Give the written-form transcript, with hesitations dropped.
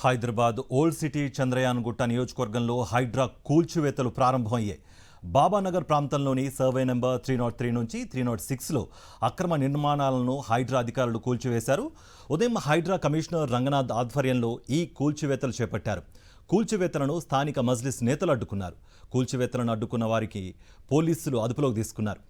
Hyderabad old city Chandrayaan గుట్ట నియోజకవర్గంలో హైడ్రా కూల్చివేతలు ప్రారంభమయ్యాయి. బాబానగర్ ప్రాంతంలోని సర్వే నెంబర్ 303 నుంచి 306లో అక్రమ నిర్మాణాలను హైడ్రా అధికారులు కూల్చివేశారు. ఉదయం హైడ్రా కమిషనర్ రంగనాథ్ ఆధ్వర్యంలో ఈ కూల్చివేతలు చేపట్టారు. కూల్చివేతలను స్థానిక మజ్లిస్ నేతలు అడ్డుకున్నారు. కూల్చివేతలను అడ్డుకున్న వారికి పోలీసులు అదుపులోకి తీసుకున్నారు.